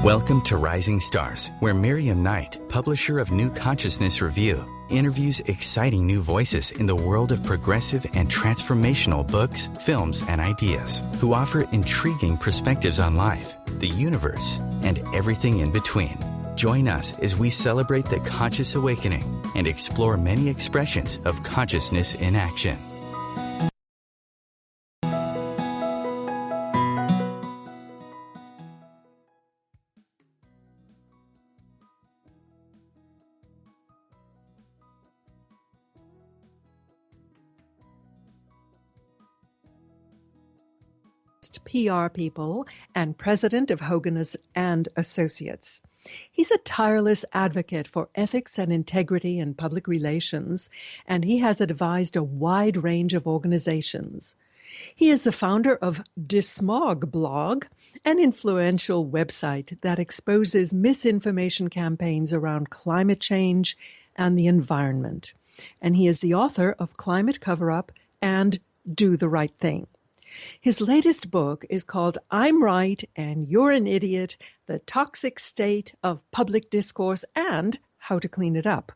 Welcome to Rising Stars, where Miriam Knight, publisher of New Consciousness Review, interviews exciting new voices in the world of progressive and transformational books, films, and ideas, who offer intriguing perspectives on life, the universe, and everything in between. Join us as we celebrate the conscious awakening and explore many expressions of consciousness in action. PR people and president of Hoggan and Associates. He's a tireless advocate for ethics and integrity in public relations, and he has advised a wide range of organizations. He is the founder of Dismog blog, an influential website that exposes misinformation campaigns around climate change and the environment. And he is the author of Climate Cover-Up and Do the Right Thing. His latest book is called I'm Right and You're an Idiot, The Toxic State of Public Discourse and How to Clean It Up.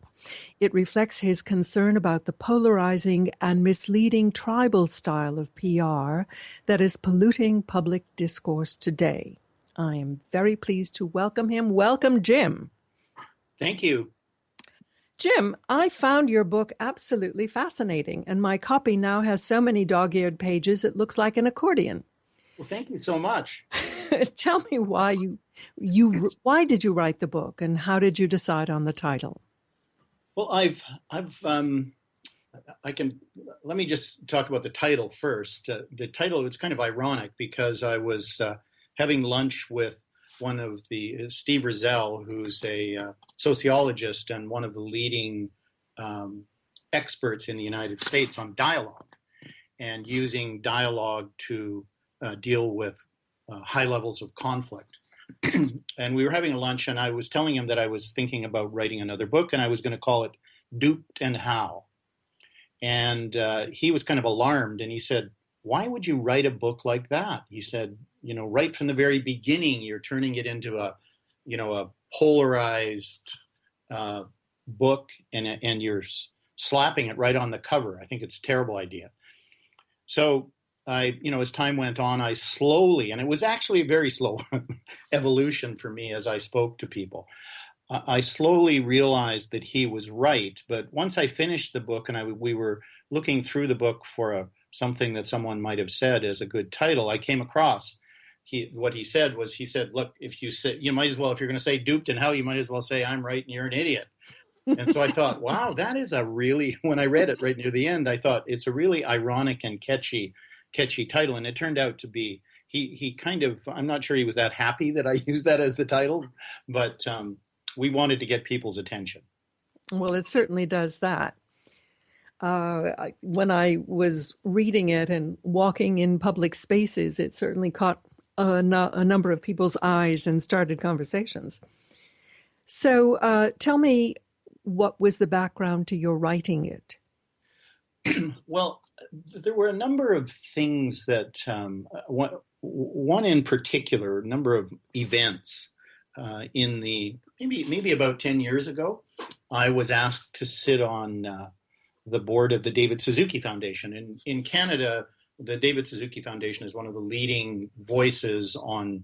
It reflects his concern about the polarizing and misleading tribal style of PR that is polluting public discourse today. I am very pleased to welcome him. Welcome, Jim. Thank you. Jim, I found your book absolutely fascinating, and my copy now has so many dog-eared pages it looks like an accordion. Well, thank you so much. Tell me why why did you write the book, and how did you decide on the title? Well, let me just talk about the title first. The title, it's kind of ironic because I was having lunch with one of the, Steve Rizal, who's a sociologist and one of the leading experts in the United States on dialogue and using dialogue to deal with high levels of conflict. And we were having a lunch and I was telling him that I was thinking about writing another book and I was going to call it Duped and How. And he was kind of alarmed and he said, "Why would you write a book like that?" He said, "You know, right from the very beginning, you're turning it into a polarized book and you're slapping it right on the cover. I think it's a terrible idea." So as time went on, I slowly, and it was actually a very slow evolution for me as I spoke to people, I slowly realized that he was right. But once I finished the book and we were looking through the book for something that someone might have said as a good title, I came across what he said, "Look, if you might as well, if you're going to say duped and how, you might as well say I'm right and you're an idiot." And so I thought, wow, that is when I read it right near the end, I thought it's a really ironic and catchy title. And it turned out to be, he kind of, I'm not sure he was that happy that I used that as the title, but we wanted to get people's attention. Well, it certainly does that. When I was reading it and walking in public spaces, it certainly caught a number of people's eyes and started conversations. So tell me, what was the background to your writing it? Well, there were a number of things that, one in particular, a number of events in the, maybe about 10 years ago, I was asked to sit on the board of the David Suzuki Foundation. In Canada, the David Suzuki Foundation is one of the leading voices on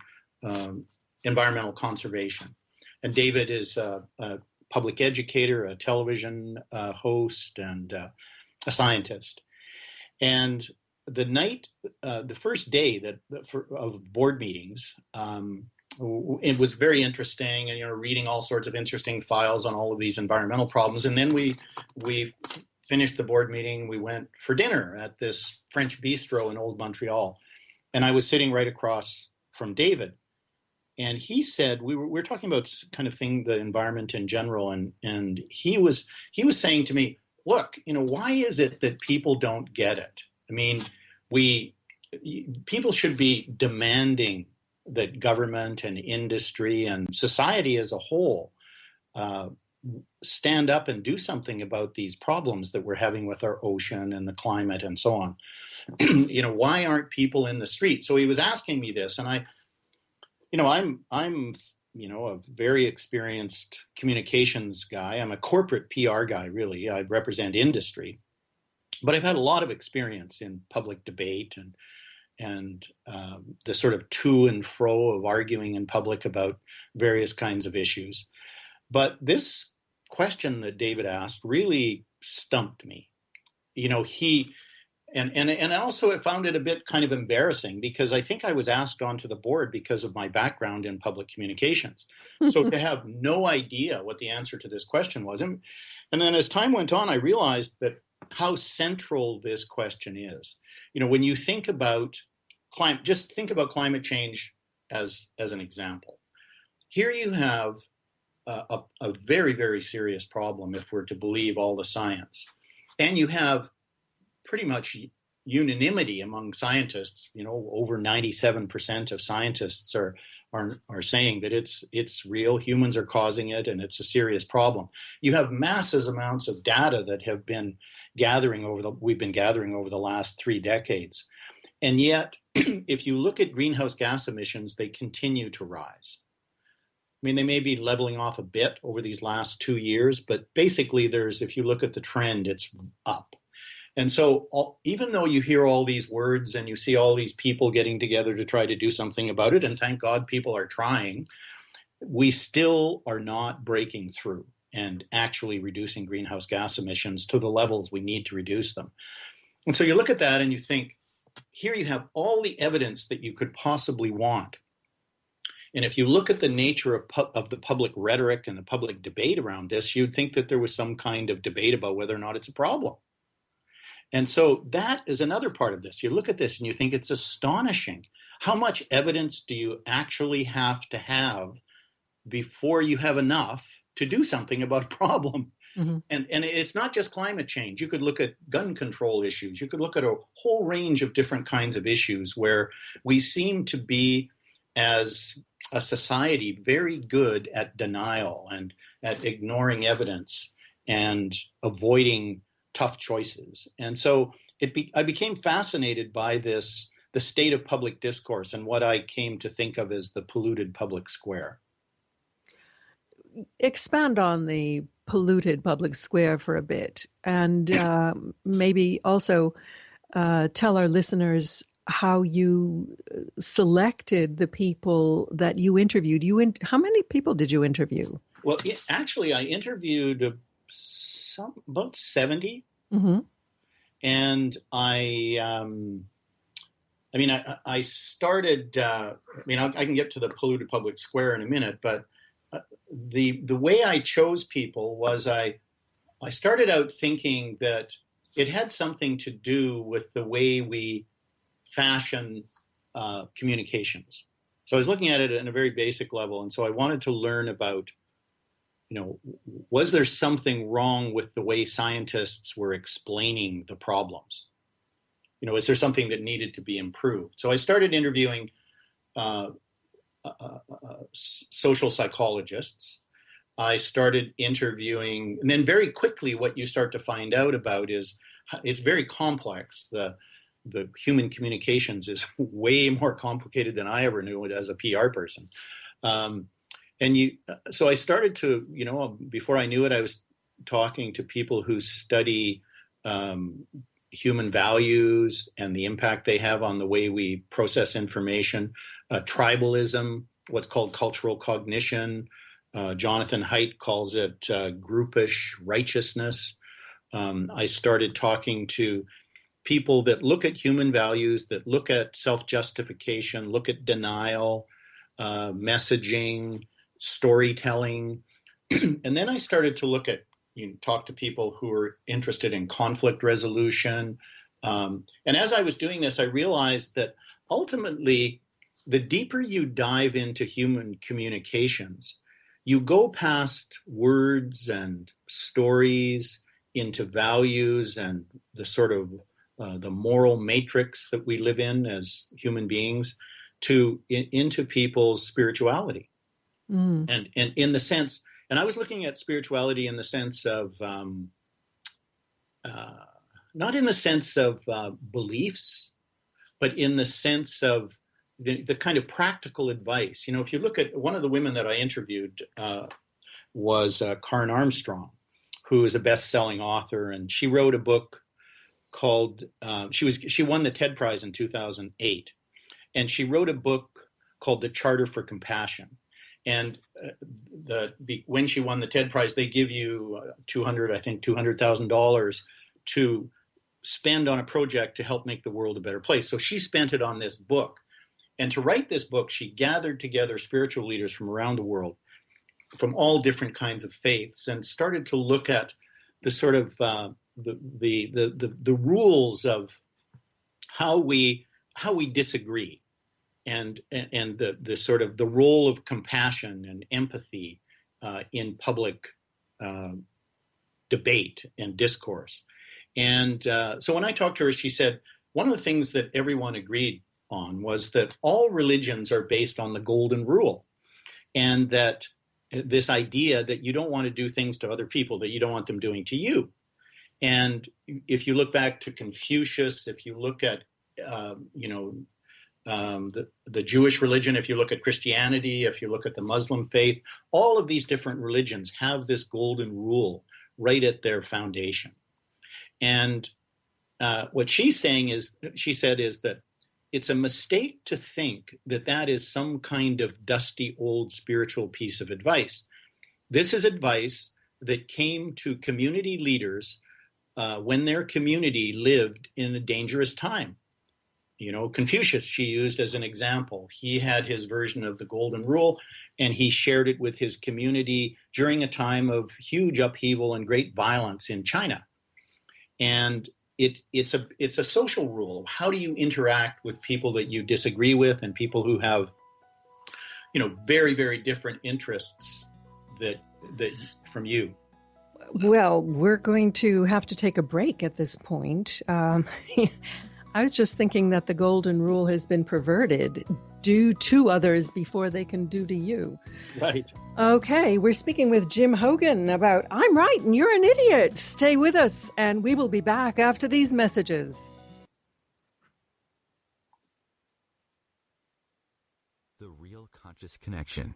environmental conservation. And David is a public educator, a television host, and a scientist. And the first day of board meetings, it was very interesting, and reading all sorts of interesting files on all of these environmental problems. And then we finished the board meeting. We went for dinner at this French bistro in Old Montreal, and I was sitting right across from David. And he said, we were talking about kind of the environment in general, and he was saying to me, "Look, why is it that people don't get it? I mean, people should be demanding that government and industry and society as a whole stand up and do something about these problems that we're having with our ocean and the climate and so on. Why aren't people in the street?" So he was asking me this, and I'm a very experienced communications guy. I'm a corporate PR guy, really. I represent industry, but I've had a lot of experience in public debate and the sort of to and fro of arguing in public about various kinds of issues. But this question that David asked really stumped me. And also I found it a bit kind of embarrassing because I think I was asked onto the board because of my background in public communications. So to have no idea what the answer to this question was. And then as time went on, I realized that how central this question is. When you think about just think about climate change as an example. Here you have a very, very serious problem if we're to believe all the science. And you have pretty much unanimity among scientists. Over 97% of scientists are saying that it's real. Humans are causing it, and it's a serious problem. You have massive amounts of data that have been we've been gathering over the last 3 decades, and yet, if you look at greenhouse gas emissions, they continue to rise. I mean, they may be leveling off a bit over these last 2 years, but basically, if you look at the trend, it's up. And so even though you hear all these words and you see all these people getting together to try to do something about it, and thank God people are trying, we still are not breaking through and actually reducing greenhouse gas emissions to the levels we need to reduce them. And so you look at that and you think, here you have all the evidence that you could possibly want. And if you look at the nature of the public rhetoric and the public debate around this, you'd think that there was some kind of debate about whether or not it's a problem. And so that is another part of this. You look at this and you think it's astonishing. How much evidence do you actually have to have before you have enough to do something about a problem? Mm-hmm. And it's not just climate change. You could look at gun control issues. You could look at a whole range of different kinds of issues where we seem to be, as a society, very good at denial and at ignoring evidence and avoiding tough choices. And so I became fascinated by the state of public discourse and what I came to think of as the polluted public square. Expand on the polluted public square for a bit, and maybe also tell our listeners how you selected the people that you interviewed. How many people did you interview? Well, actually, I interviewed about 70. Mm-hmm. And I started, I can get to the polluted public square in a minute, but the way I chose people was I started out thinking that it had something to do with the way we fashion communications. So I was looking at it at a very basic level. And so I wanted to learn about, was there something wrong with the way scientists were explaining the problems? Is there something that needed to be improved? So I started interviewing social psychologists. I started interviewing, and then very quickly what you start to find out about is it's very complex. The human communications is way more complicated than I ever knew it as a PR person. So I started to, before I knew it, I was talking to people who study human values and the impact they have on the way we process information, tribalism, what's called cultural cognition. Jonathan Haidt calls it groupish righteousness. I started talking to people that look at human values, that look at self-justification, look at denial, messaging, storytelling. And then I started to talk to people who were interested in conflict resolution. And as I was doing this, I realized that ultimately, the deeper you dive into human communications, you go past words and stories into values and the sort of the moral matrix that we live in as human beings into people's spirituality. Mm. And in the sense, and I was looking at spirituality in the sense of, not in the sense of beliefs, but in the sense of the kind of practical advice. If you look at one of the women that I interviewed was Karen Armstrong, who is a best-selling author, and she wrote a book called she won the TED Prize in 2008, and she wrote a book called The Charter for Compassion. And when she won the TED Prize, they give you $200,000 to spend on a project to help make the world a better place. So she spent it on this book. And to write this book, she gathered together spiritual leaders from around the world, from all different kinds of faiths, and started to look at the sort of the rules of how we disagree, and the sort of the role of compassion and empathy in public debate and discourse. And so when I talked to her, she said one of the things that everyone agreed on was that all religions are based on the golden rule, and that this idea that you don't want to do things to other people that you don't want them doing to you. And if you look back to Confucius, if you look at the Jewish religion, if you look at Christianity, if you look at the Muslim faith, all of these different religions have this golden rule right at their foundation. And what she's saying is that it's a mistake to think that that is some kind of dusty old spiritual piece of advice. This is advice that came to community leaders when their community lived in a dangerous time. Confucius, she used as an example. He had his version of the golden rule, and he shared it with his community during a time of huge upheaval and great violence in China. And it's a social rule. How do you interact with people that you disagree with, and people who have, very, very different interests that from you? Well, we're going to have to take a break at this point. I was just thinking that the golden rule has been perverted. Do to others before they can do to you. Right. Okay, we're speaking with Jim Hoggan about I'm right and you're an idiot. Stay with us, and we will be back after these messages. The Real Conscious Connection.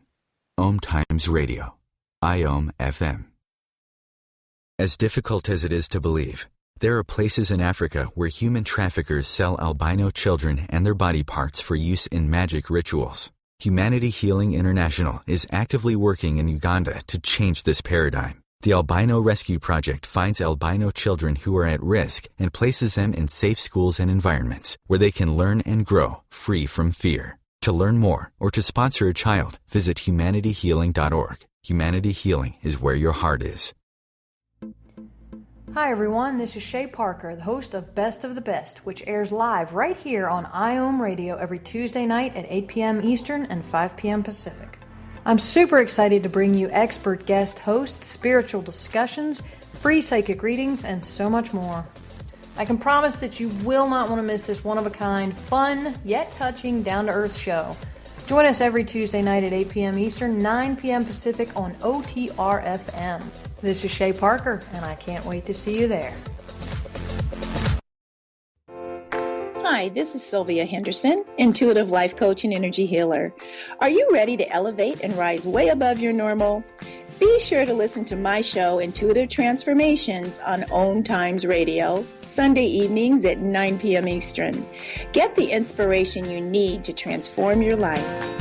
OMTimes Radio. IOM FM. As difficult as it is to believe, there are places in Africa where human traffickers sell albino children and their body parts for use in magic rituals. Humanity Healing International is actively working in Uganda to change this paradigm. The Albino Rescue Project finds albino children who are at risk and places them in safe schools and environments where they can learn and grow free from fear. To learn more or to sponsor a child, visit humanityhealing.org. Humanity Healing is where your heart is. Hi everyone, this is Shay Parker, the host of Best of the Best, which airs live right here on IOM Radio every Tuesday night at 8 p.m. Eastern and 5 p.m. Pacific. I'm super excited to bring you expert guest hosts, spiritual discussions, free psychic readings, and so much more. I can promise that you will not want to miss this one-of-a-kind, fun, yet touching, down-to-earth show. Join us every Tuesday night at 8 p.m. Eastern, 9 p.m. Pacific on OTR-FM. This is Shay Parker, and I can't wait to see you there. Hi, this is Sylvia Henderson, intuitive life coach and energy healer. Are you ready to elevate and rise way above your normal? Be sure to listen to my show, Intuitive Transformations, on OMTimes Radio, Sunday evenings at 9 p.m. Eastern. Get the inspiration you need to transform your life.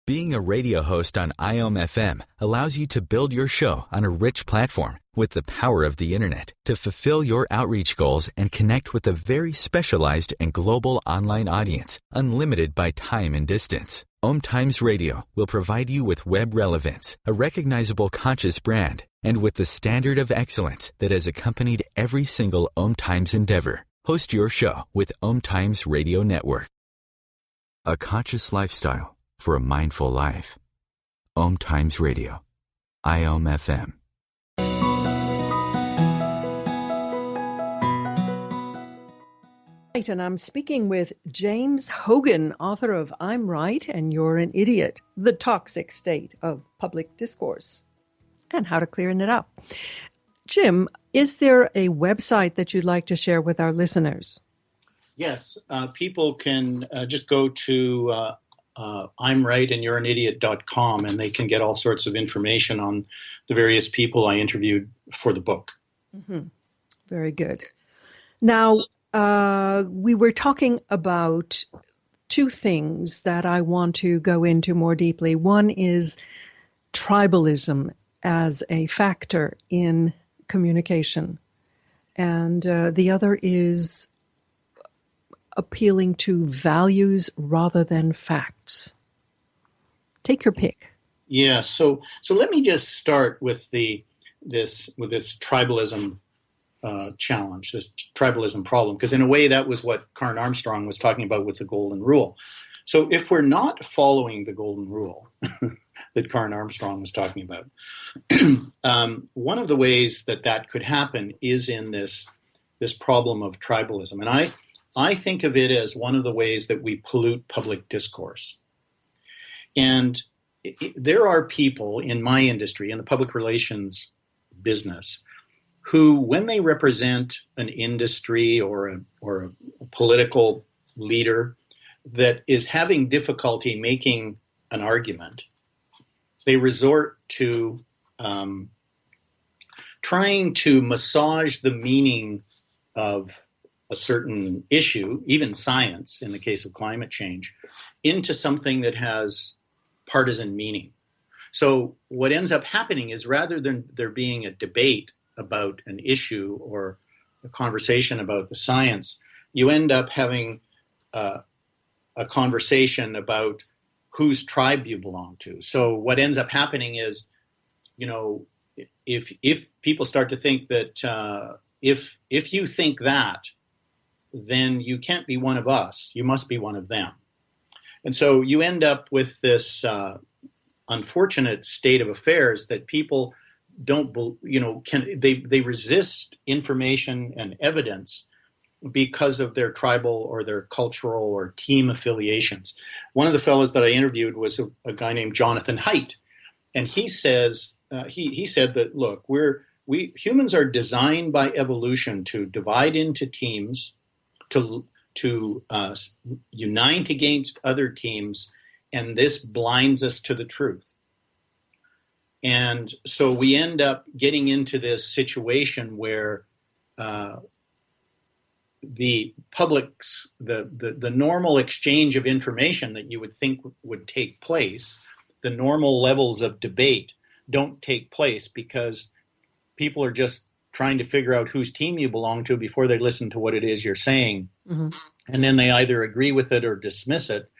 Being a radio host on IOM FM allows you to build your show on a rich platform with the power of the internet to fulfill your outreach goals and connect with a very specialized and global online audience, unlimited by time and distance. OMTimes Radio will provide you with web relevance, a recognizable conscious brand, and with the standard of excellence that has accompanied every single OMTimes endeavor. Host your show with OMTimes Radio Network. A conscious lifestyle for a mindful life. OMTimes Radio. IOM FM. Right, and I'm speaking with James Hoggan, author of I'm Right and You're an Idiot, The Toxic State of Public Discourse, and How to Clear It Up. Jim, is there a website that you'd like to share with our listeners? Yes, people can just go to I'm right and you're an idiot.com, and they can get all sorts of information on the various people I interviewed for the book. Mm-hmm. Very good. Now, we were talking about two things that I want to go into more deeply. One is tribalism as a factor in communication, and the other is appealing to values rather than facts. Take your pick. Yeah, so let me just start with this tribalism challenge, this tribalism problem, because in a way that was what Karen Armstrong was talking about with the Golden Rule. So if we're not following the Golden Rule that Karen Armstrong was talking about, one of the ways that could happen is in this problem of tribalism. And I think of it as one of the ways that we pollute public discourse. And there are people in my industry, in the public relations business, who, when they represent an industry or a political leader that is having difficulty making an argument, they resort to trying to massage the meaning of a certain issue, even science, in the case of climate change, into something that has partisan meaning. So what ends up happening is, rather than there being a debate about an issue or a conversation about the science, you end up having a conversation about whose tribe you belong to. So what ends up happening is, if people start to think that if you think that, then you can't be one of us. You must be one of them. And so you end up with this unfortunate state of affairs that people don't, they resist information and evidence because of their tribal or their cultural or team affiliations. One of the fellows that I interviewed was a guy named Jonathan Haidt, and he says he said that, look, we humans are designed by evolution to divide into teams, to unite against other teams, and this blinds us to the truth. And so we end up getting into this situation where the public's, the normal exchange of information that you would think would take place, the normal levels of debate don't take place because people are just trying to figure out whose team you belong to before they listen to what it is you're saying. Mm-hmm. And then they either agree with it or dismiss it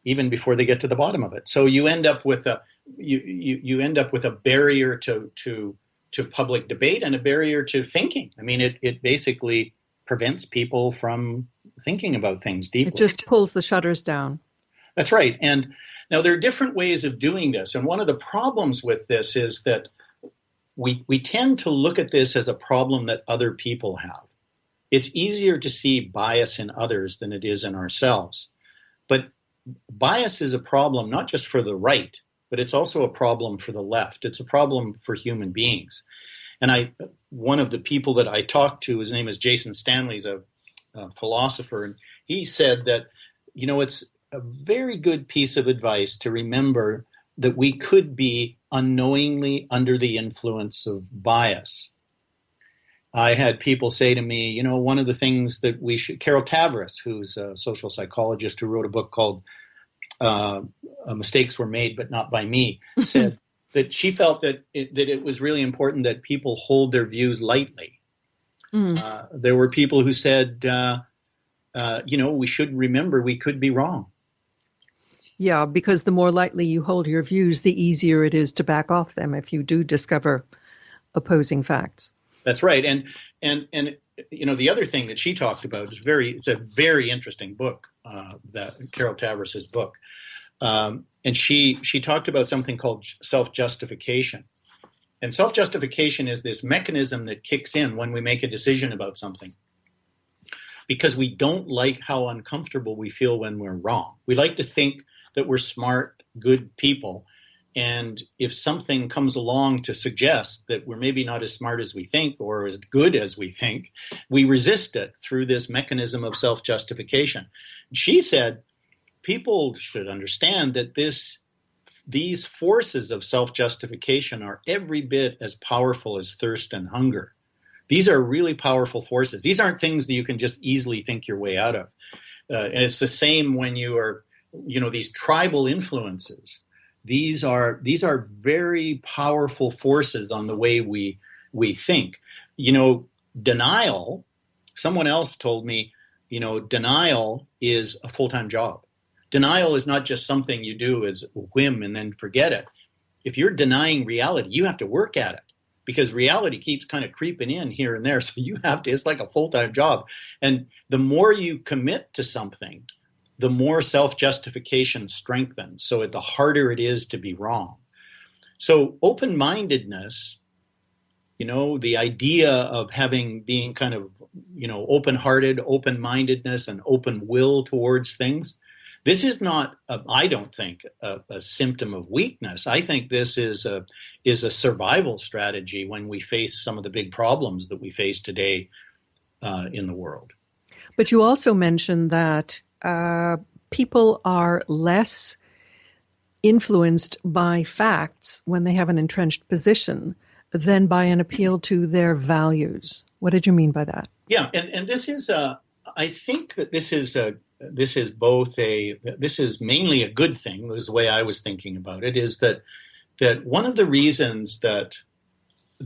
even before they get to the bottom of it. So you end up with you end up with a barrier to public debate and a barrier to thinking. I mean, it basically prevents people from thinking about things deeply. It just pulls the shutters down. That's right. And now there are different ways of doing this. And one of the problems with this is that we tend to look at this as a problem that other people have. It's easier to see bias in others than it is in ourselves. But bias is a problem not just for the right, but it's also a problem for the left. It's a problem for human beings. And one of the people that I talked to, his name is Jason Stanley, he's a philosopher, and he said that, it's a very good piece of advice to remember that we could be unknowingly under the influence of bias. I had people say to me, one of the things that Carol Tavris, who's a social psychologist who wrote a book called Mistakes Were Made, But Not By Me, said that she felt that it was really important that people hold their views lightly. Mm. There were people who said, we should remember we could be wrong. Yeah, because the more lightly you hold your views, the easier it is to back off them if you do discover opposing facts. That's right. And the other thing that she talked about is it's a very interesting book, that Carol Tavris's book. And she talked about something called self-justification. And self-justification is this mechanism that kicks in when we make a decision about something, because we don't like how uncomfortable we feel when we're wrong. We like to think that we're smart, good people, And if something comes along to suggest that we're maybe not as smart as we think or as good as we think, we resist it through this mechanism of self-justification. She said people should understand that these forces of self-justification are every bit as powerful as thirst and hunger. These are really powerful forces. These aren't things that you can just easily think your way out of. And it's the same when you are, these tribal influences. These are very powerful forces on the way we think. Denial, someone else told me, denial is a full-time job. Denial is not just something you do as a whim and then forget it. If you're denying reality, you have to work at it because reality keeps kind of creeping in here and there. So you have to, it's like a full-time job. And the more you commit to something, the more self-justification strengthens. So the harder it is to be wrong. So open-mindedness, the idea of being kind of, open-hearted, open-mindedness and open will towards things. This is not, I don't think, a symptom of weakness. I think this is a survival strategy when we face some of the big problems that we face today in the world. But you also mentioned that people are less influenced by facts when they have an entrenched position than by an appeal to their values. What did you mean by that? Yeah, and this is, I think that this is mainly a good thing. This is the way I was thinking about it, is that one of the reasons that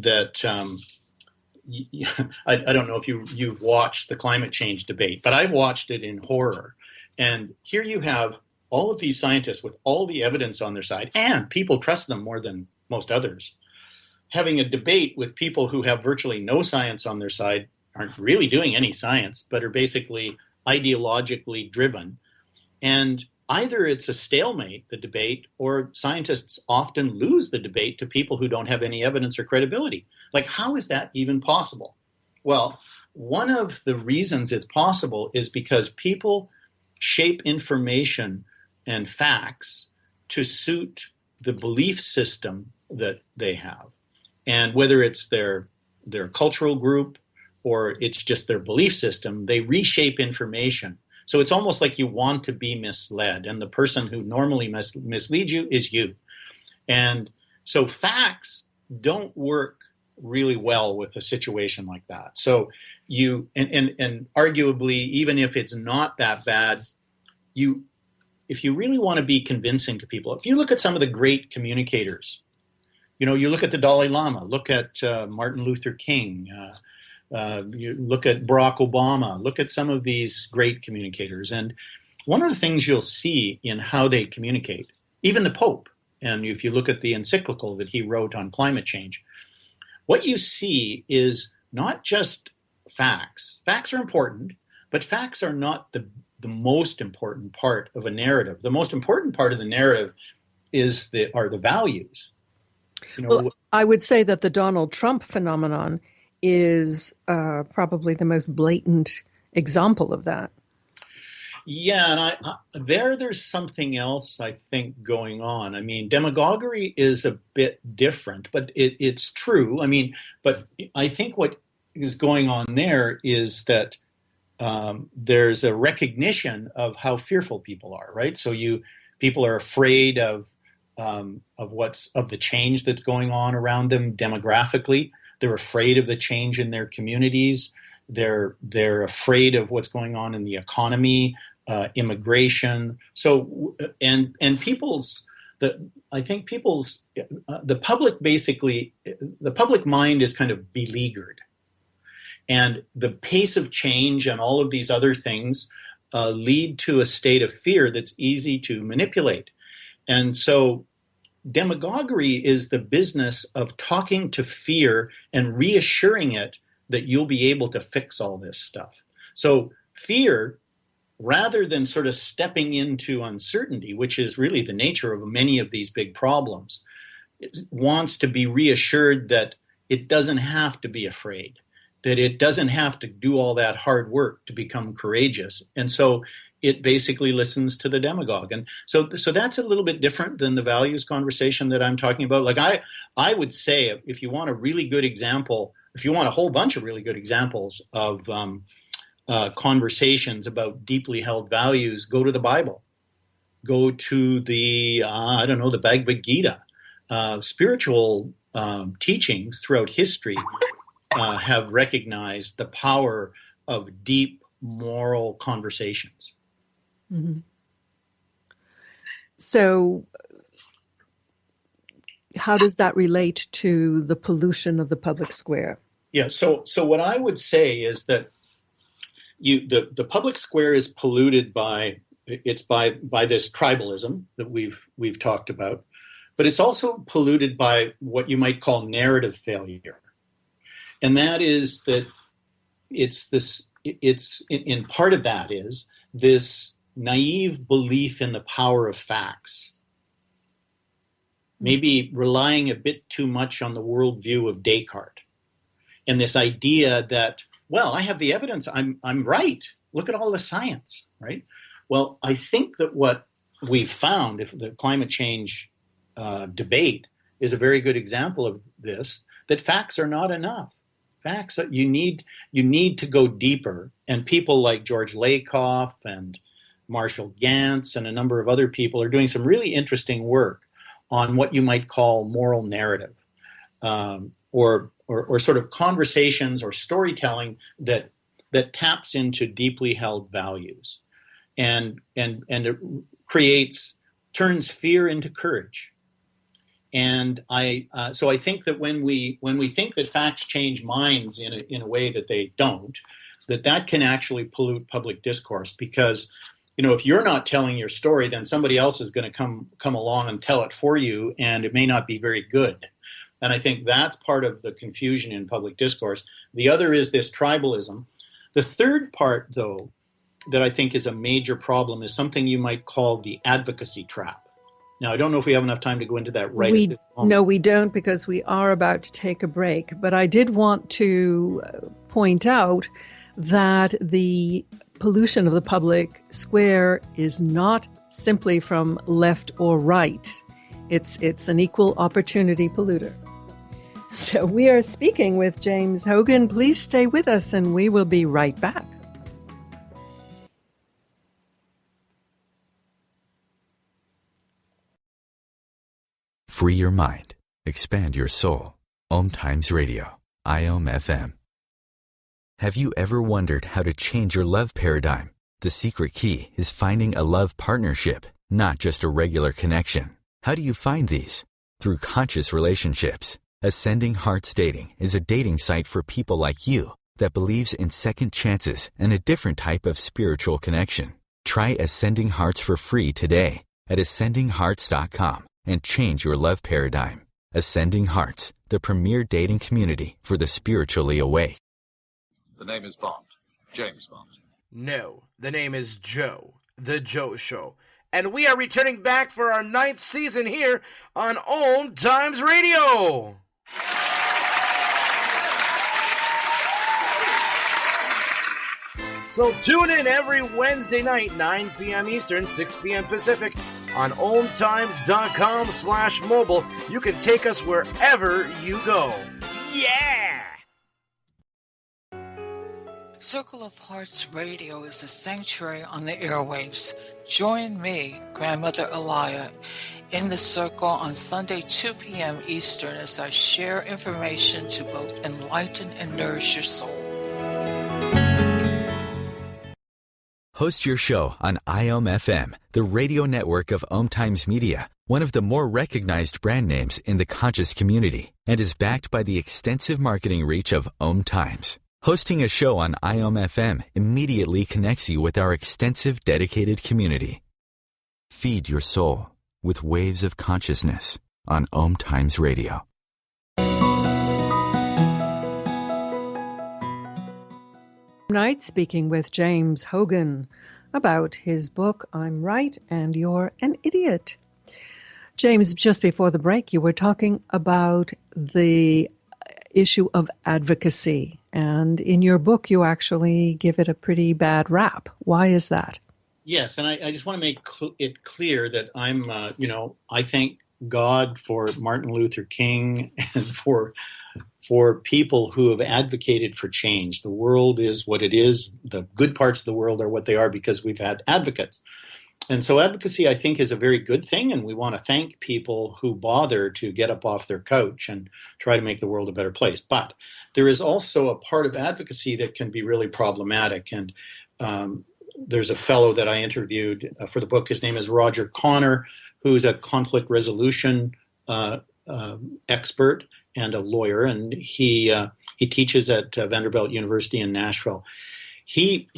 I don't know if you've watched the climate change debate, but I've watched it in horror. And here you have all of these scientists with all the evidence on their side, and people trust them more than most others, having a debate with people who have virtually no science on their side, aren't really doing any science, but are basically ideologically driven. And either it's a stalemate, the debate, or scientists often lose the debate to people who don't have any evidence or credibility. Like, how is that even possible? Well, one of the reasons it's possible is because people shape information and facts to suit the belief system that they have. And whether it's their cultural group or it's just their belief system, they reshape information. So it's almost like you want to be misled, and the person who normally misleads you is you. And so facts don't work really well with a situation like that. So you, and arguably, even if it's not that bad, if you really want to be convincing to people, if you look at some of the great communicators, you look at the Dalai Lama, look at Martin Luther King, you look at Barack Obama, look at some of these great communicators. And one of the things you'll see in how they communicate, even the Pope, and if you look at the encyclical that he wrote on climate change, what you see is not just facts. Facts are important, but facts are not the most important part of a narrative. The most important part of the narrative are the values. Well, I would say that the Donald Trump phenomenon is probably the most blatant example of that. Yeah, and there's something else I think going on. I mean, demagoguery is a bit different, but it's true. I mean, but I think what is going on there is that there's a recognition of how fearful people are, right? So people are afraid of the change that's going on around them demographically. They're afraid of the change in their communities. They're afraid of what's going on in the economy, immigration. So and the public basically, the public mind is kind of beleaguered, and the pace of change and all of these other things lead to a state of fear that's easy to manipulate. And so demagoguery is the business of talking to fear and reassuring it that you'll be able to fix all this stuff. So fear, rather than sort of stepping into uncertainty, which is really the nature of many of these big problems, it wants to be reassured that it doesn't have to be afraid, that it doesn't have to do all that hard work to become courageous. And so it basically listens to the demagogue. And so that's a little bit different than the values conversation that I'm talking about. Like I would say, if you want a really good example, if you want a whole bunch of really good examples of conversations about deeply held values, go to the Bible, go to the the Bhagavad Gita. Spiritual teachings throughout history have recognized the power of deep moral conversations. Mm-hmm. So how does that relate to the pollution of the public square? Yeah, so what I would say is that the public square is polluted by this tribalism that we've talked about, but it's also polluted by what you might call narrative failure. And that is that in part of that is this naive belief in the power of facts, maybe relying a bit too much on the worldview of Descartes, and this idea that, well, I have the evidence, I'm right. Look at all the science, right? Well, I think that what we've found, if the climate change debate is a very good example of this, that facts are not enough. Facts, you need to go deeper. And people like George Lakoff and Marshall Gantz and a number of other people are doing some really interesting work on what you might call moral narrative, or sort of conversations or storytelling that taps into deeply held values, and it turns fear into courage. And so I think that when we think that facts change minds in a way that they don't, that can actually pollute public discourse, because if you're not telling your story, then somebody else is going to come along and tell it for you, and it may not be very good. And I think that's part of the confusion in public discourse. The other is this tribalism. The third part, though, that I think is a major problem is something you might call the advocacy trap. Now, I don't know if we have enough time to go into that right at this moment. No, we don't, because we are about to take a break. But I did want to point out that the pollution of the public square is not simply from left or right. It's an equal opportunity polluter. So we are speaking with James Hoggan. Please stay with us and we will be right back. Free your mind. Expand your soul. OMTimes Radio. IOM FM. Have you ever wondered how to change your love paradigm? The secret key is finding a love partnership, not just a regular connection. How do you find these? Through conscious relationships. Ascending Hearts Dating is a dating site for people like you that believes in second chances and a different type of spiritual connection. Try Ascending Hearts for free today at ascendinghearts.com and change your love paradigm. Ascending Hearts, the premier dating community for the spiritually awake. The name is Bond. James Bond. No, the name is Joe. The Joe Show. And we are returning back for our 9th season here on OMTimes Radio. So tune in every Wednesday night, 9 p.m. Eastern, 6 p.m. Pacific, on OMTimes.com/mobile. You can take us wherever you go. Yeah! Circle of Hearts Radio is a sanctuary on the airwaves. Join me, Grandmother Elia, in the circle on Sunday, 2 p.m. Eastern, as I share information to both enlighten and nourish your soul. Host your show on IOM FM, the radio network of OMTimes Media, one of the more recognized brand names in the conscious community, and is backed by the extensive marketing reach of OMTimes. Hosting a show on IOM FM immediately connects you with our extensive dedicated community. Feed your soul with waves of consciousness on OMTimes Radio. Tonight, speaking with James Hoggan about his book, I'm Right and You're an Idiot. James, just before the break, you were talking about the issue of advocacy. And in your book, you actually give it a pretty bad rap. Why is that? Yes, and I just want to make it clear that I thank God for Martin Luther King and for people who have advocated for change. The world is what it is. The good parts of the world are what they are because we've had advocates. And so advocacy, I think, is a very good thing, and we want to thank people who bother to get up off their couch and try to make the world a better place. But there is also a part of advocacy that can be really problematic. And there's a fellow that I interviewed for the book. His name is Roger Connor, who's a conflict resolution expert and a lawyer, and he teaches at Vanderbilt University in Nashville. He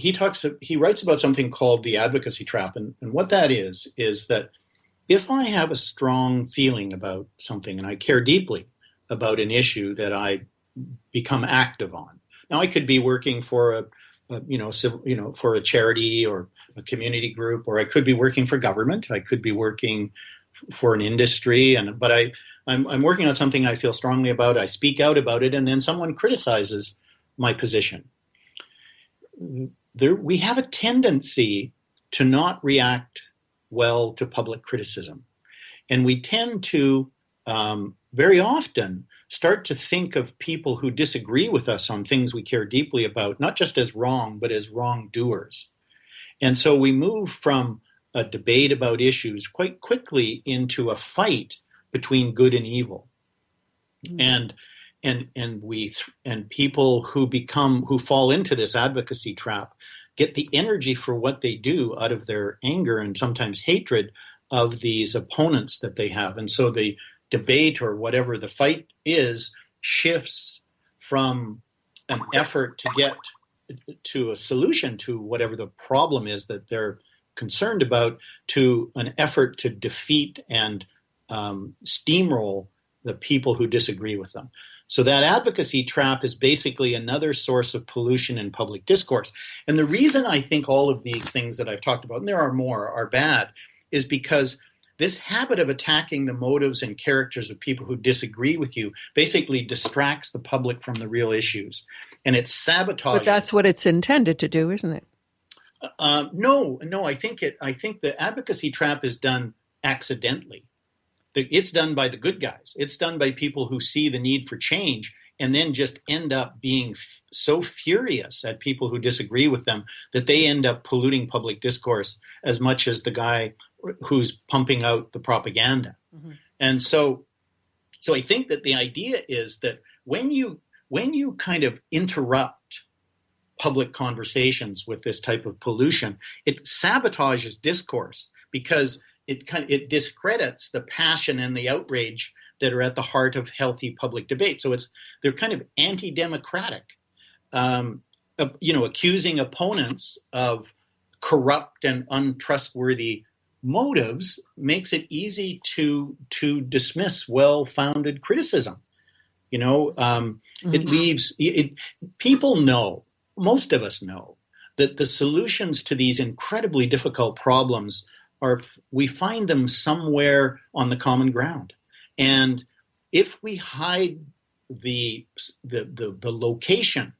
writes about something called the advocacy trap, and what that is that if I have a strong feeling about something and I care deeply about an issue that I become active on. Now, I could be working for for a charity or a community group, or I could be working for government. I could be working for an industry, but I'm working on something I feel strongly about. I speak out about it, and then someone criticizes my position. We have a tendency to not react well to public criticism. And we tend to very often start to think of people who disagree with us on things we care deeply about, not just as wrong, but as wrongdoers. And so we move from a debate about issues quite quickly into a fight between good and evil. Mm. And people who fall into this advocacy trap get the energy for what they do out of their anger and sometimes hatred of these opponents that they have. And so the debate or whatever the fight is shifts from an effort to get to a solution to whatever the problem is that they're concerned about, to an effort to defeat and steamroll the people who disagree with them. So that advocacy trap is basically another source of pollution in public discourse. And the reason I think all of these things that I've talked about, and there are more, are bad, is because this habit of attacking the motives and characters of people who disagree with you basically distracts the public from the real issues. And it sabotages. But that's what it's intended to do, isn't it? No, I think the advocacy trap is done accidentally. It's done by the good guys. It's done by people who see the need for change and then just end up being so furious at people who disagree with them that they end up polluting public discourse as much as the guy who's pumping out the propaganda. Mm-hmm. And so I think that the idea is that when you kind of interrupt public conversations with this type of pollution, it sabotages discourse because it discredits the passion and the outrage that are at the heart of healthy public debate. So they're kind of anti-democratic, accusing opponents of corrupt and untrustworthy motives makes it easy to dismiss well-founded criticism. Mm-hmm. It leaves people know, most of us know, that the solutions to these incredibly difficult problems we find them somewhere on the common ground. And if we hide the location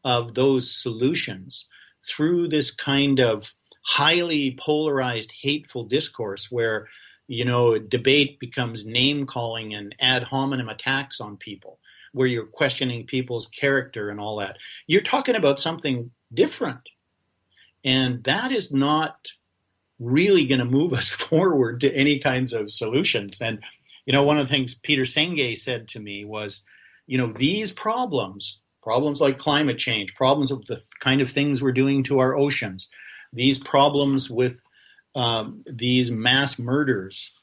of those solutions through this kind of highly polarized, hateful discourse where, debate becomes name-calling and ad hominem attacks on people, where you're questioning people's character and all that, you're talking about something different. And that is not really going to move us forward to any kinds of solutions. And, one of the things Peter Senge said to me was, these problems like climate change, problems of the kind of things we're doing to our oceans, these problems with these mass murders,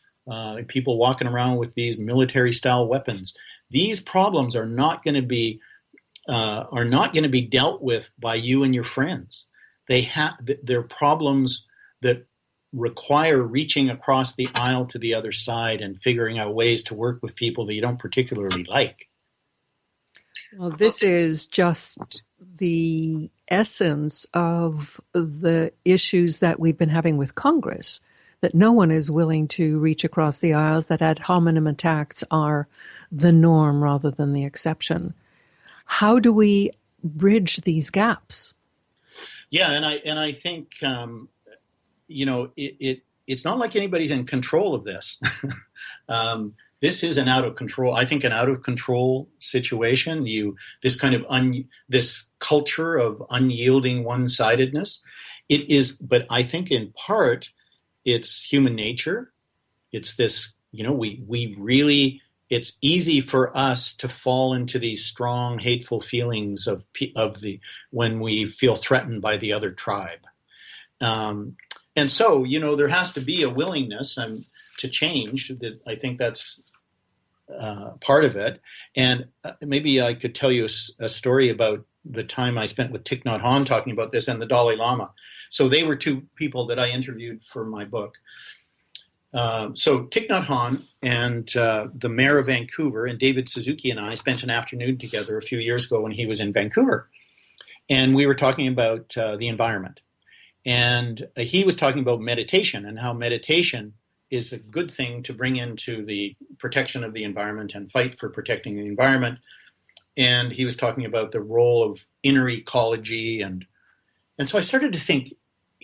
people walking around with these military-style weapons, these problems are not going to be dealt with by you and your friends. They're problems that require reaching across the aisle to the other side and figuring out ways to work with people that you don't particularly like. Well, this is just the essence of the issues that we've been having with Congress, that no one is willing to reach across the aisles, that ad hominem attacks are the norm rather than the exception. How do we bridge these gaps? Yeah, and I think it's not like anybody's in control of this. This is an out of control situation. This culture of unyielding one-sidedness. It is, but I think in part it's human nature. It's this, it's easy for us to fall into these strong, hateful feelings when we feel threatened by the other tribe. And so, there has to be a willingness to change. I think that's part of it. And maybe I could tell you a story about the time I spent with Thich Nhat Hanh talking about this and the Dalai Lama. So they were two people that I interviewed for my book. So Thich Nhat Hanh and the mayor of Vancouver and David Suzuki and I spent an afternoon together a few years ago when he was in Vancouver. And we were talking about the environment. And he was talking about meditation and how meditation is a good thing to bring into the protection of the environment and fight for protecting the environment. And he was talking about the role of inner ecology. And so I started to think,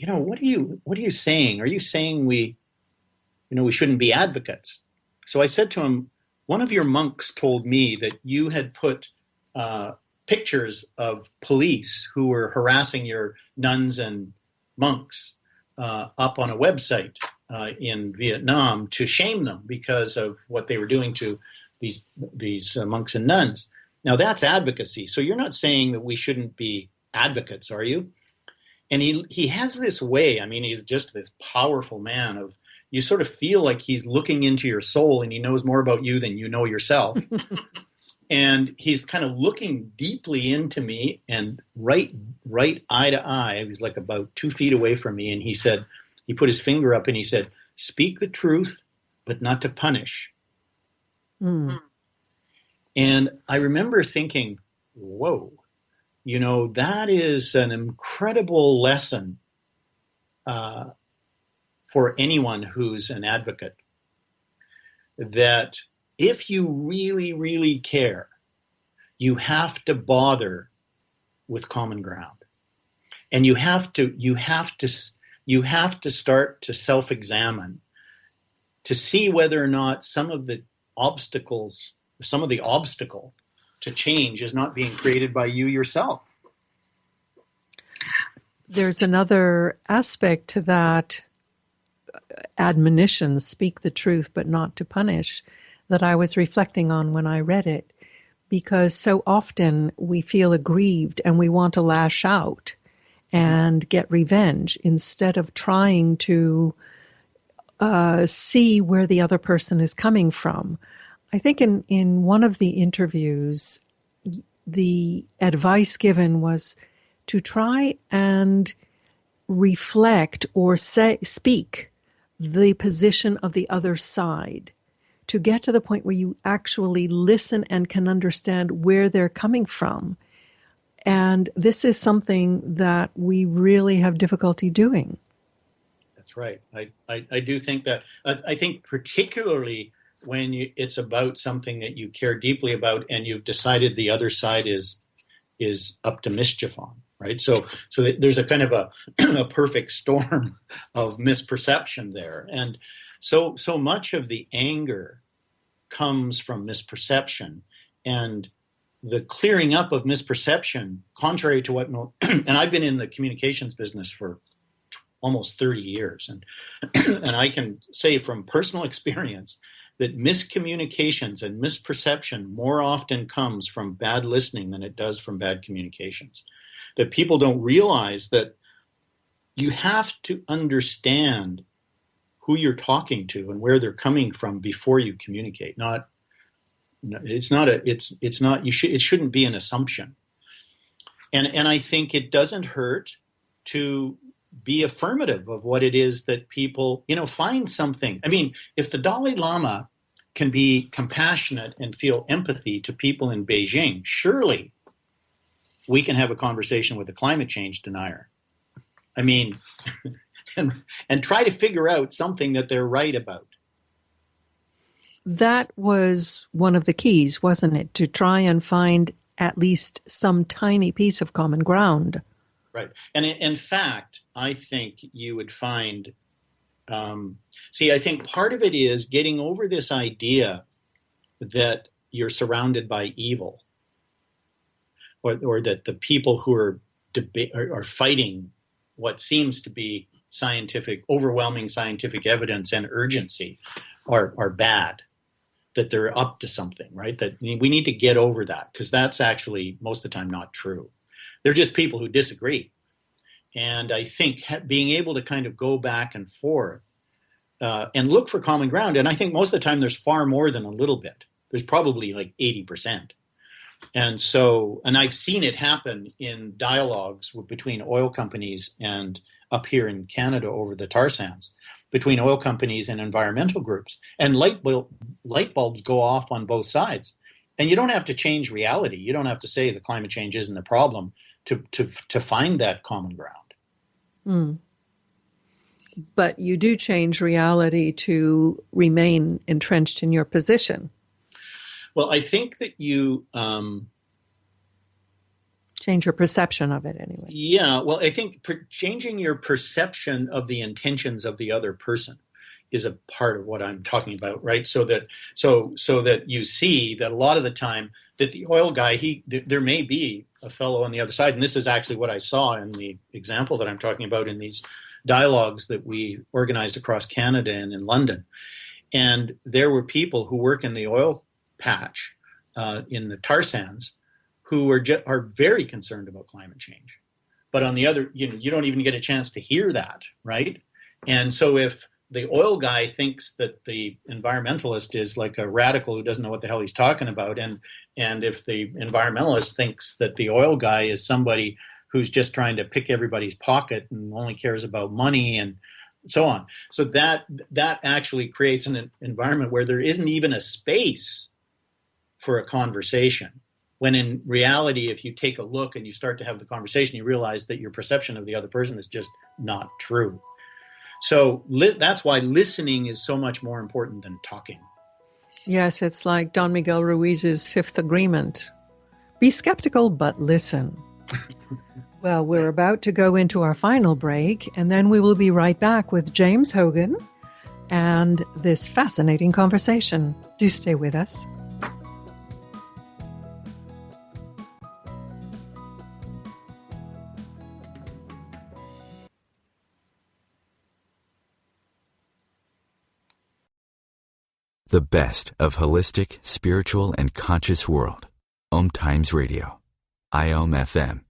what are you saying? Are you saying we shouldn't be advocates? So I said to him, one of your monks told me that you had put pictures of police who were harassing your nuns and monks up on a website in Vietnam to shame them because of what they were doing to these monks and nuns. Now that's advocacy. So you're not saying that we shouldn't be advocates, are you? And he has this way. I mean, he's just this powerful man of, you sort of feel like he's looking into your soul and he knows more about you than you know yourself. And he's kind of looking deeply into me and right eye to eye. He was like about 2 feet away from me. And he put his finger up and he said, speak the truth, but not to punish. Mm. And I remember thinking, whoa, that is an incredible lesson for anyone who's an advocate, that if you really, really care, you have to bother with common ground. And you have to start to self-examine to see whether or not some of the obstacle to change is not being created by you yourself. There's another aspect to that admonition, speak the truth but not to punish, that I was reflecting on when I read it, because so often we feel aggrieved and we want to lash out and get revenge instead of trying to see where the other person is coming from. I think in one of the interviews, the advice given was to try and reflect or speak the position of the other side, to get to the point where you actually listen and can understand where they're coming from. And this is something that we really have difficulty doing. That's right. I do think that. I think particularly when it's about something that you care deeply about and you've decided the other side is up to mischief on, right? So there's a kind of a perfect storm of misperception there. And so much of the anger comes from misperception, and the clearing up of misperception, contrary to what, and I've been in the communications business for almost 30 years, and I can say from personal experience that miscommunications and misperception more often comes from bad listening than it does from bad communications. That people don't realize that you have to understand who you're talking to and where they're coming from before you communicate. It shouldn't be an assumption. And I think it doesn't hurt to be affirmative of what it is that people, find something. I mean, if the Dalai Lama can be compassionate and feel empathy to people in Beijing, surely we can have a conversation with a climate change denier. I mean, and try to figure out something that they're right about. That was one of the keys, wasn't it? To try and find at least some tiny piece of common ground. Right. And in fact, I think you would find, I think part of it is getting over this idea that you're surrounded by evil, or that the people who are fighting what seems to be overwhelming scientific evidence and urgency are bad, that they're up to something, right? That we need to get over that, because that's actually most of the time not true. They're just people who disagree. And I think being able to kind of go back and forth and look for common ground, and I think most of the time there's far more than a little bit. There's probably like 80%. And I've seen it happen in dialogues between oil companies and up here in Canada over the tar sands, between oil companies and environmental groups. And light bulbs go off on both sides. And you don't have to change reality. You don't have to say that climate change isn't a problem to find that common ground. Mm. But you do change reality to remain entrenched in your position. Well, I think that you change your perception of it anyway. Yeah, well, I think changing your perception of the intentions of the other person is a part of what I'm talking about, right? So that you see that a lot of the time that the oil guy, there may be a fellow on the other side, and this is actually what I saw in the example that I'm talking about in these dialogues that we organized across Canada and in London. And there were people who work in the oil patch in the tar sands who are very concerned about climate change. But on the other, you don't even get a chance to hear that, right? And so if the oil guy thinks that the environmentalist is like a radical who doesn't know what the hell he's talking about, and if the environmentalist thinks that the oil guy is somebody who's just trying to pick everybody's pocket and only cares about money and so on. So that actually creates an environment where there isn't even a space for a conversation. When in reality, if you take a look and you start to have the conversation, you realize that your perception of the other person is just not true. So that's why listening is so much more important than talking. Yes, it's like Don Miguel Ruiz's fifth agreement. Be skeptical, but listen. Well, we're about to go into our final break, and then we will be right back with James Hoggan and this fascinating conversation. Do stay with us. The best of holistic, spiritual, and conscious world. OMTimes Radio. IOM FM.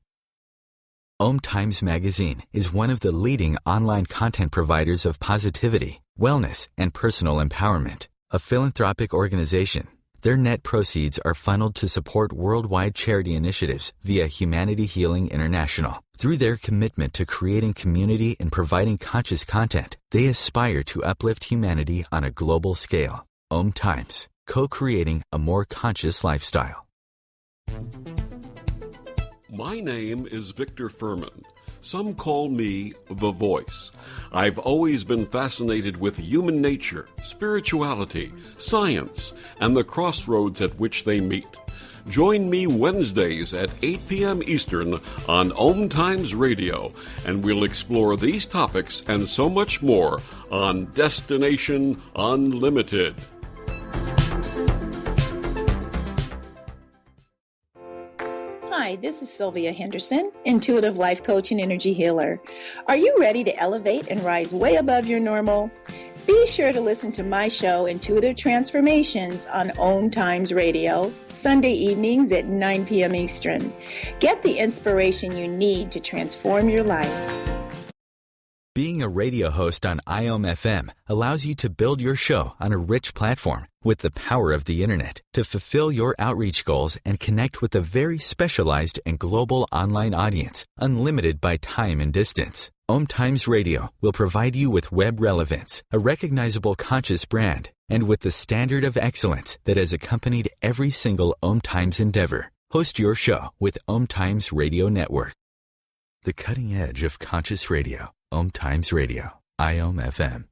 OMTimes Magazine is one of the leading online content providers of positivity, wellness, and personal empowerment. A philanthropic organization, their net proceeds are funneled to support worldwide charity initiatives via Humanity Healing International. Through their commitment to creating community and providing conscious content, they aspire to uplift humanity on a global scale. OMTimes, co-creating a more conscious lifestyle. My name is Victor Furman. Some call me The Voice. I've always been fascinated with human nature, spirituality, science, and the crossroads at which they meet. Join me Wednesdays at 8 p.m. Eastern on OMTimes Radio, and we'll explore these topics and so much more on Destination Unlimited. Hi, this is Sylvia Henderson, intuitive life coach and energy healer. Are you ready to elevate and rise way above your normal? Be sure to listen to my show, Intuitive Transformations, on OMTimes Radio, Sunday evenings at 9 p.m. Eastern. Get the inspiration you need to transform your life. Being a radio host on IOM FM allows you to build your show on a rich platform with the power of the internet to fulfill your outreach goals and connect with a very specialized and global online audience, unlimited by time and distance. OMTimes Radio will provide you with web relevance, a recognizable conscious brand, and with the standard of excellence that has accompanied every single OMTimes endeavor. Host your show with OMTimes Radio Network. The cutting edge of conscious radio. OMTimes Radio. IOM FM.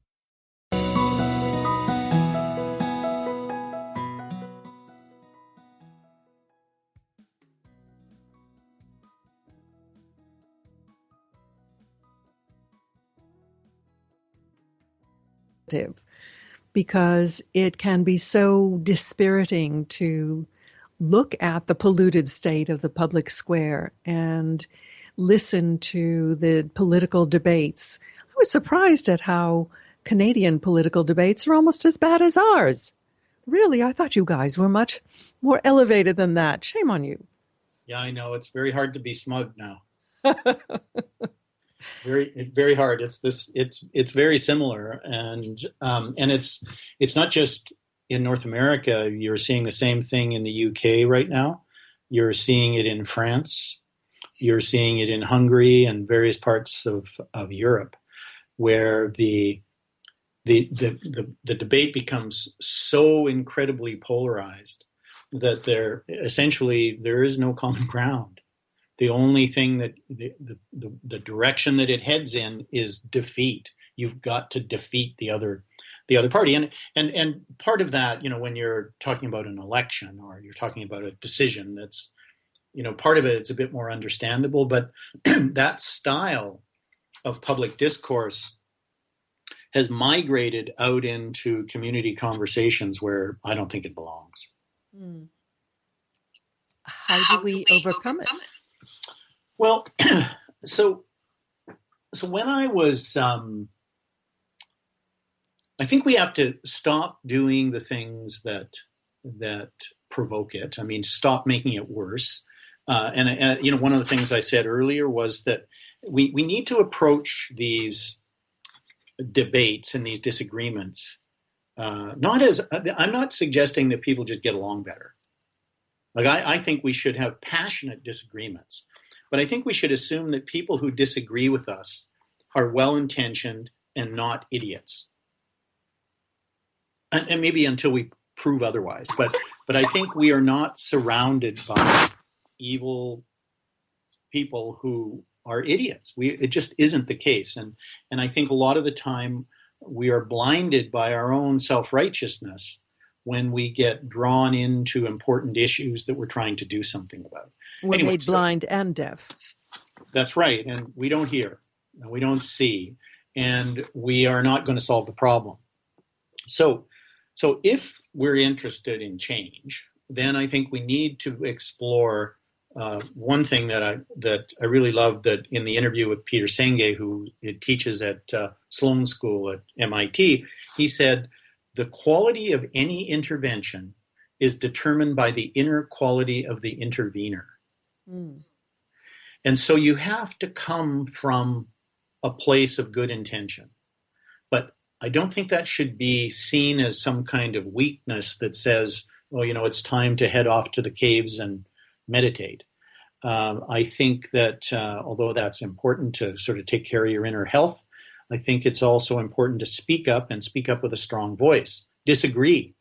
because it can be so dispiriting to look at the polluted state of the public square and listen to the political debates. I was surprised at how Canadian political debates are almost as bad as ours. Really, I thought you guys were much more elevated than that. Shame on you. Yeah, I know. It's very hard to be smug now. Very hard. It's very similar, and it's not just in North America. You're seeing the same thing in the UK right now. You're seeing it in France. You're seeing it in Hungary and various parts of Europe, where the debate becomes so incredibly polarized that there is no common ground. The only thing that the direction that it heads in is defeat. You've got to defeat the other party, and part of that, when you're talking about an election or you're talking about a decision, that's part of it's a bit more understandable, but that style of public discourse has migrated out into community conversations where I don't think it belongs. How do we overcome it? Well, so when I was, I think we have to stop doing the things that provoke it. I mean, stop making it worse. And one of the things I said earlier was that we need to approach these debates and these disagreements not as, I'm not suggesting that people just get along better. Like I think we should have passionate disagreements. But I think we should assume that people who disagree with us are well-intentioned and not idiots. And maybe until we prove otherwise. But I think we are not surrounded by evil people who are idiots. It just isn't the case. And I think a lot of the time we are blinded by our own self-righteousness when we get drawn into important issues that we're trying to do something about. We're made blind and deaf. That's right. And we don't hear, and we don't see, and we are not going to solve the problem. So if we're interested in change, then I think we need to explore one thing that I really loved, that in the interview with Peter Senge, who teaches at Sloan School at MIT, he said, the quality of any intervention is determined by the inner quality of the intervener. And so you have to come from a place of good intention. But I don't think that should be seen as some kind of weakness that says, well, it's time to head off to the caves and meditate. I think that although that's important to sort of take care of your inner health, I think it's also important to speak up and speak up with a strong voice. Disagree.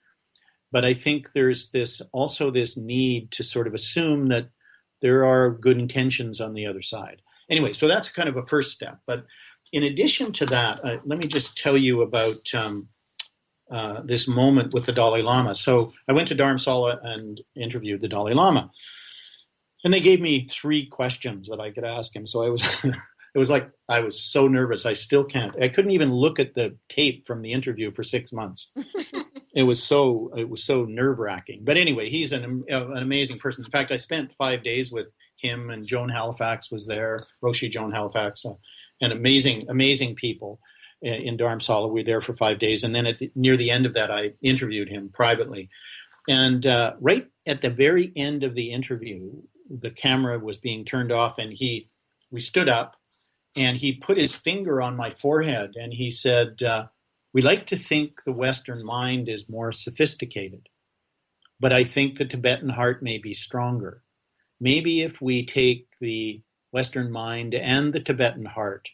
But I think there's also this need to sort of assume that there are good intentions on the other side. Anyway, so that's kind of a first step. But in addition to that, let me just tell you about this moment with the Dalai Lama. So I went to Dharamsala and interviewed the Dalai Lama. And they gave me 3 questions that I could ask him. So I was it was like I was so nervous. I still can't. I couldn't even look at the tape from the interview for 6 months. It was so nerve-wracking. But anyway, he's an amazing person. In fact, I spent 5 days with him, and Joan Halifax was there, Roshi Joan Halifax, and amazing people in Dharamsala. We were there for 5 days. And then near the end of that, I interviewed him privately. And right at the very end of the interview, the camera was being turned off, and we stood up, and he put his finger on my forehead, and he said, we like to think the Western mind is more sophisticated, but I think the Tibetan heart may be stronger. Maybe if we take the Western mind and the Tibetan heart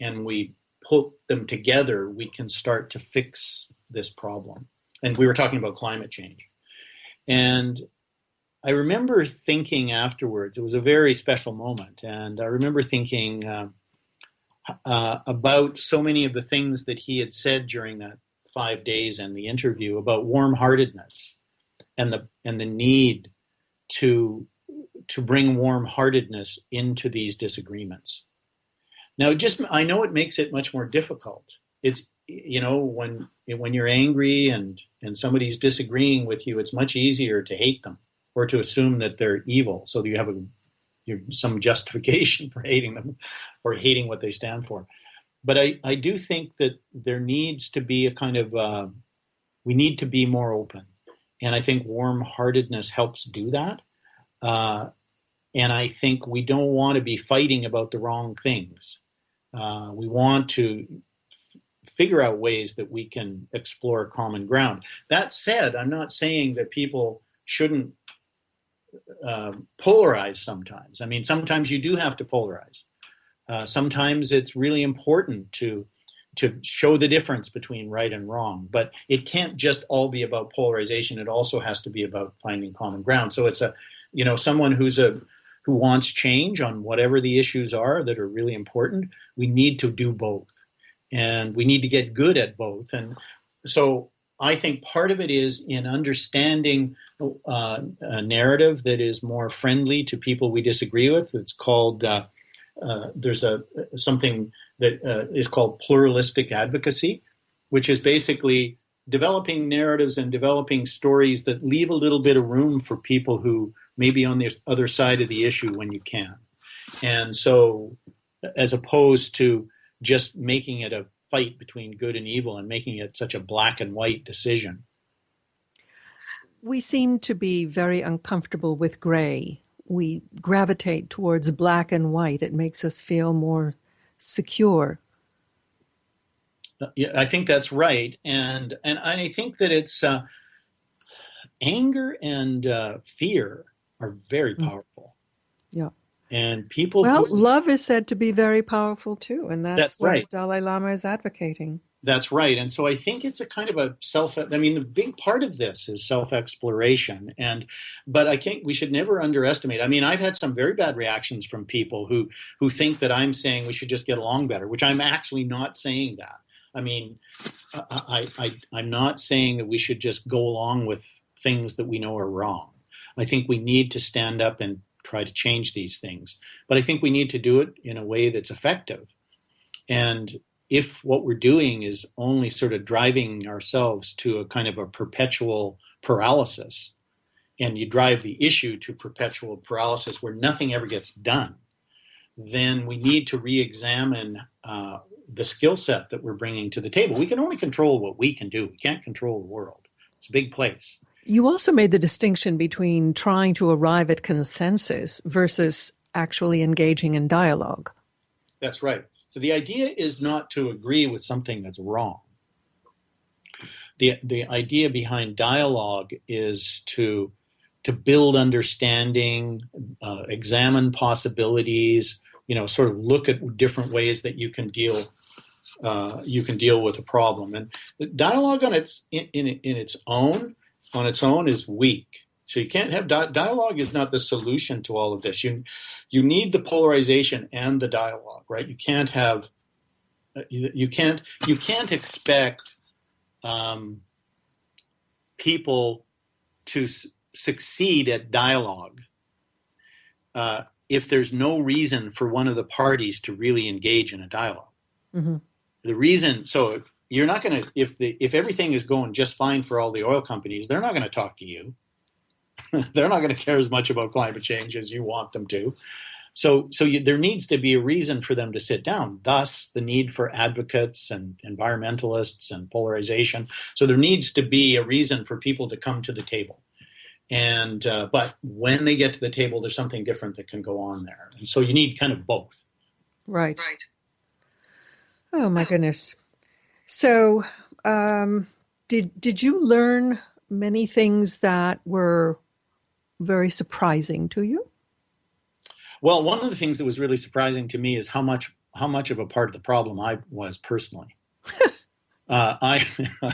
and we put them together, we can start to fix this problem. And we were talking about climate change. And I remember thinking afterwards, it was a very special moment, and I remember thinking about so many of the things that he had said during that 5 days and the interview about warm-heartedness and the need to bring warm-heartedness into these disagreements. Now, I know it makes it much more difficult. It's when you're angry and somebody's disagreeing with you, it's much easier to hate them or to assume that they're evil. So you have some justification for hating them or hating what they stand for. But I do think that there needs to be a kind of, we need to be more open. And I think warm-heartedness helps do that. And I think we don't want to be fighting about the wrong things. We want to figure out ways that we can explore common ground. That said, I'm not saying that people shouldn't polarize sometimes. I mean, sometimes you do have to polarize. Sometimes it's really important to show the difference between right and wrong, but it can't just all be about polarization. It also has to be about finding common ground. So it's someone who wants change on whatever the issues are that are really important. We need to do both, and we need to get good at both. And so I think part of it is in understanding a narrative that is more friendly to people we disagree with. It's called there's something that is called pluralistic advocacy, which is basically developing narratives and developing stories that leave a little bit of room for people who may be on the other side of the issue when you can. And so as opposed to just making it a fight between good and evil and making it such a black and white decision. We seem to be very uncomfortable with gray. We gravitate towards black and white. It makes us feel more secure. Yeah, I think that's right. And I think that it's anger and fear are very powerful. Yeah. And people... love is said to be very powerful too. And that's what right. the Dalai Lama is advocating. That's right. And so I think it's a kind of a the big part of this is self-exploration. But I think we should never underestimate. I mean, I've had some very bad reactions from people who think that I'm saying we should just get along better, which I'm actually not saying that. I mean, I'm not saying that we should just go along with things that we know are wrong. I think we need to stand up and try to change these things. But I think we need to do it in a way that's effective. And if what we're doing is only sort of driving ourselves to a kind of a perpetual paralysis, and you drive the issue to perpetual paralysis where nothing ever gets done, then we need to re-examine the skill set that we're bringing to the table. We can only control what we can do. We can't control the world. It's a big place. You also made the distinction between trying to arrive at consensus versus actually engaging in dialogue. That's right. So the idea is not to agree with something that's wrong. The idea behind dialogue is to build understanding, examine possibilities, sort of look at different ways that you can deal with a problem. And the dialogue on its own is weak. So you can't have dialogue is not the solution to all of this. You need the polarization and the dialogue, right? You can't expect people to succeed at dialogue if there's no reason for one of the parties to really engage in a dialogue. Mm-hmm. The reason, so you're not going to, if everything is going just fine for all the oil companies, they're not going to talk to you. They're not going to care as much about climate change as you want them to. So there needs to be a reason for them to sit down. Thus, the need for advocates and environmentalists and polarization. So there needs to be a reason for people to come to the table. And but when they get to the table, there's something different that can go on there. And so you need kind of both. Right. Oh my goodness. So did you learn many things that were very surprising to you? Well, one of the things that was really surprising to me is how much of a part of the problem I was personally. I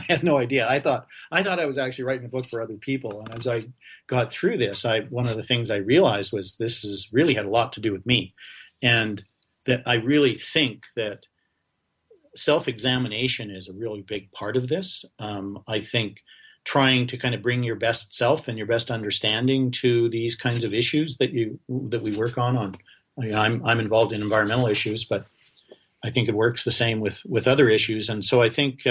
had no idea. I thought I was actually writing a book for other people, and as I got through this, one of the things I realized was this has really had a lot to do with me, and that I really think that self-examination is a really big part of this. I think trying to kind of bring your best self and your best understanding to these kinds of issues that we work on. I'm involved in environmental issues, but I think it works the same with other issues. And so I think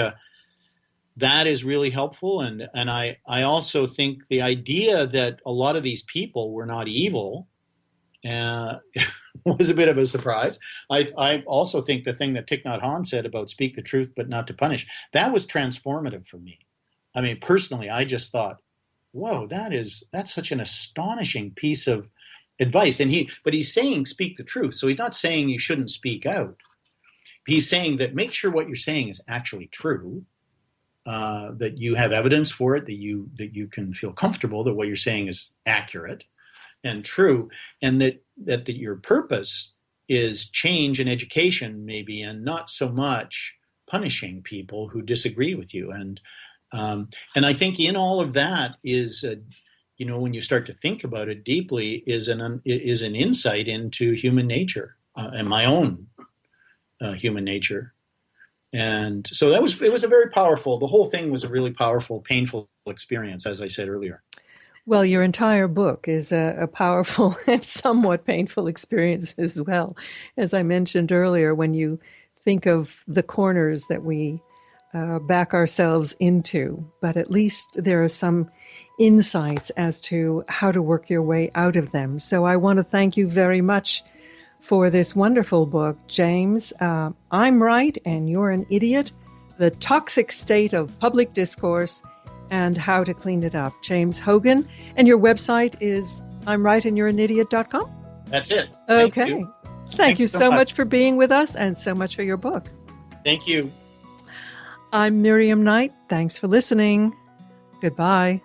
that is really helpful. And I also think the idea that a lot of these people were not evil was a bit of a surprise. I also think the thing that Thich Nhat Hanh said about speak the truth but not to punish, that was transformative for me. I mean, personally, I just thought, whoa, that's such an astonishing piece of advice. But he's saying speak the truth. So he's not saying you shouldn't speak out. He's saying that make sure what you're saying is actually true, that you have evidence for it, that you can feel comfortable that what you're saying is accurate and true, and that your purpose is change and education maybe, and not so much punishing people who disagree with you. And I think in all of that is, when you start to think about it deeply, is an insight into human nature and my own human nature. And so it was a very powerful, the whole thing was a really powerful, painful experience, as I said earlier. Well, your entire book is a powerful and somewhat painful experience as well. As I mentioned earlier, when you think of the corners that we back ourselves into, but at least there are some insights as to how to work your way out of them. So I want to thank you very much for this wonderful book, James. I'm Right and You're an Idiot, The Toxic State of Public Discourse and How to Clean It Up. James Hoggan. And your website is I'mRightAndYou'reAnIdiot.com? That's it. Okay. Thank you so much for being with us and so much for your book. Thank you. I'm Miriam Knight. Thanks for listening. Goodbye.